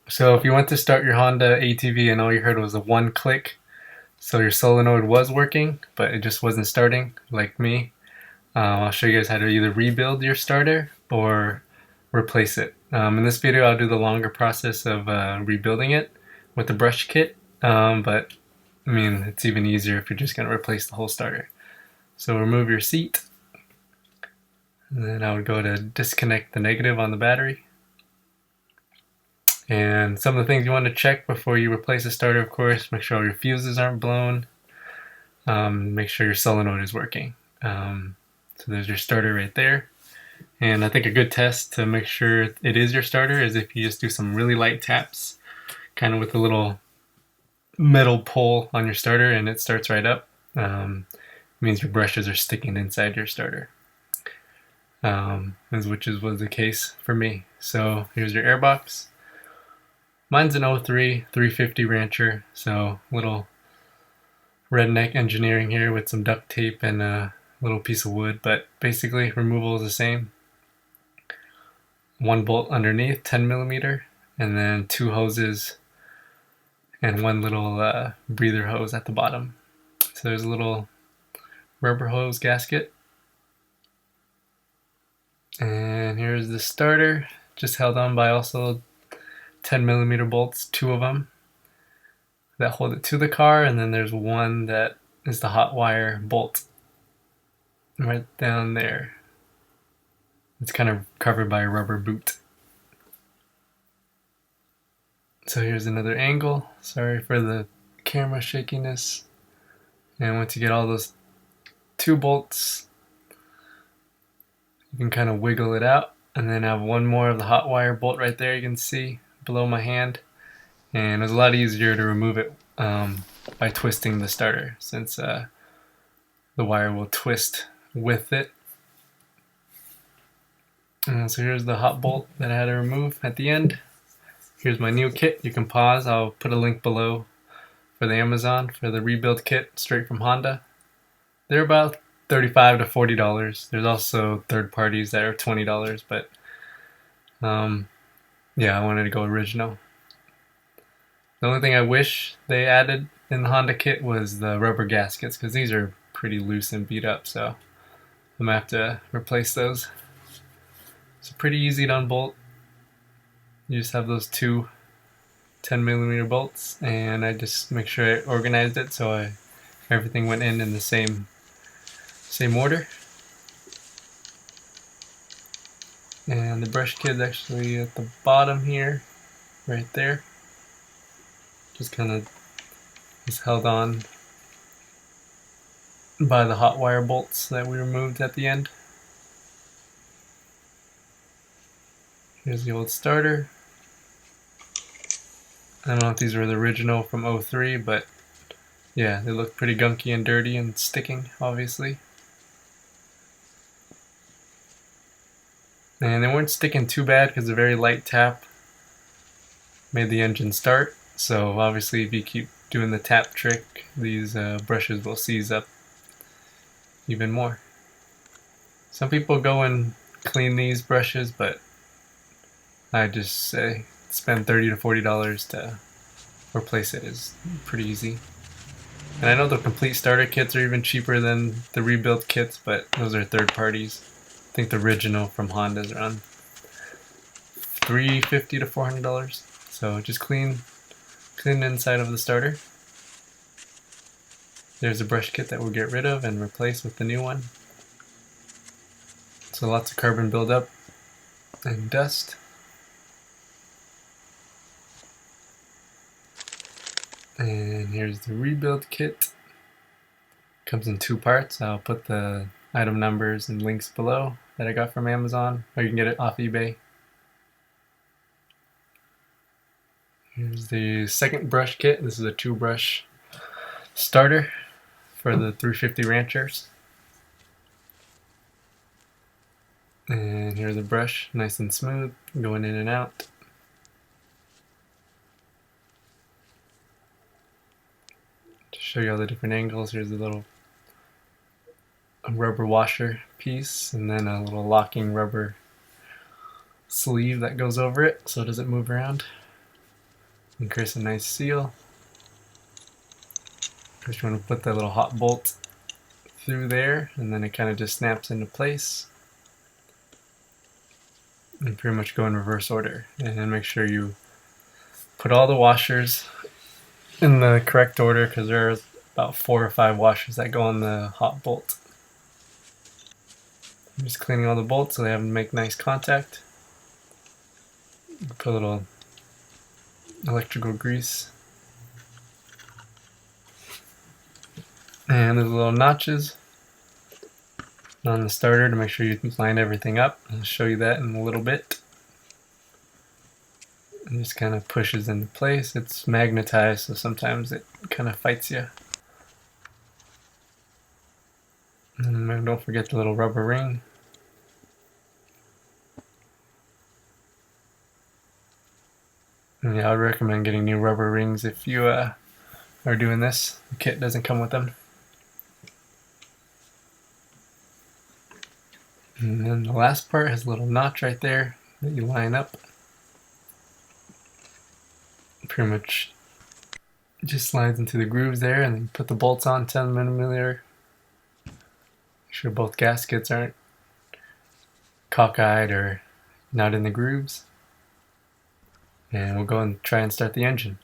So if you went to start your Honda ATV and all you heard was a one click, so your solenoid was working, but it just wasn't starting, like me, I'll show you guys how to either rebuild your starter or replace it. In this video, I'll do the longer process of rebuilding it with the brush kit, but I mean, it's even easier if you're just going to replace the whole starter. So remove your seat, and then I would go to disconnect the negative on the battery. And some of the things you want to check before you replace the starter, of course, make sure all your fuses aren't blown, make sure your solenoid is working. So there's your starter right there. And I think a good test to make sure it is your starter is if you just do some really light taps, kind of with a little metal pull on your starter, and it starts right up. It means your brushes are sticking inside your starter, which was the case for me. So here's your airbox. Mine's an 03 350 Rancher, so little redneck engineering here with some duct tape and a little piece of wood, but basically removal is the same. One bolt underneath, 10mm, and then two hoses and one little breather hose at the bottom. So there's a little rubber hose gasket. And here's the starter, just held on by also 10mm bolts, two of them that hold it to the car, and then there's one that is the hot wire bolt right down there. It's kind of covered by a rubber boot. So here's another angle. Sorry for the camera shakiness. And once you get all those two bolts, you can kind of wiggle it out, and then I have one more of the hot wire bolt right there, you can see below my hand. And it was a lot easier to remove it by twisting the starter, since the wire will twist with it. So here's the hot bolt that I had to remove at the end. Here's my new kit. You can pause. I'll put a link below for the Amazon for the rebuild kit straight from Honda. They're about $35 to $40. There's also third parties that are $20, but yeah, I wanted to go original. The only thing I wish they added in the Honda kit was the rubber gaskets, because these are pretty loose and beat up, so I'm gonna have to replace those. It's pretty easy to unbolt. You just have those two 10mm bolts, and I just make sure I organized it so everything went in the same order. And the brush kit's actually at the bottom here, right there. Just kind of is held on by the hot wire bolts that we removed at the end. Here's the old starter. I don't know if these were the original from 03, but yeah, they look pretty gunky and dirty and sticking, obviously. And they weren't sticking too bad because a very light tap made the engine start. So obviously if you keep doing the tap trick, these brushes will seize up even more. Some people go and clean these brushes, but I just say spend $30 to $40 to replace it is pretty easy. And I know the complete starter kits are even cheaper than the rebuild kits, but those are third parties. I think the original from Honda is around $350 to $400. So just clean the inside of the starter. There's a brush kit that we'll get rid of and replace with the new one. So lots of carbon buildup and dust. And here's the rebuild kit. Comes in two parts. I'll put the item numbers and links below that I got from Amazon, or you can get it off eBay. Here's the second brush kit. This is a 2-brush starter for the 350 Ranchers. And here's the brush, nice and smooth, going in and out. To show you all the different angles, here's a little rubber washer piece, and then a little locking rubber sleeve that goes over it so it doesn't move around. and create a nice seal. First you want to put that little hot bolt through there, and then it kind of just snaps into place. And pretty much go in reverse order. And then make sure you put all the washers in the correct order, because there are about 4 or 5 washers that go on the hot bolt. I'm just cleaning all the bolts so they have to make nice contact. Put a little electrical grease. And there's little notches on the starter to make sure you line everything up. I'll show you that in a little bit. It just kind of pushes into place. It's magnetized, so sometimes it kind of fights you. And don't forget the little rubber ring. And yeah, I would recommend getting new rubber rings if you are doing this. The kit doesn't come with them. And then the last part has a little notch right there that you line up. Pretty much just slides into the grooves there, and then put the bolts on 10mm. Make sure both gaskets aren't cockeyed or not in the grooves. And we'll go and try and start the engine.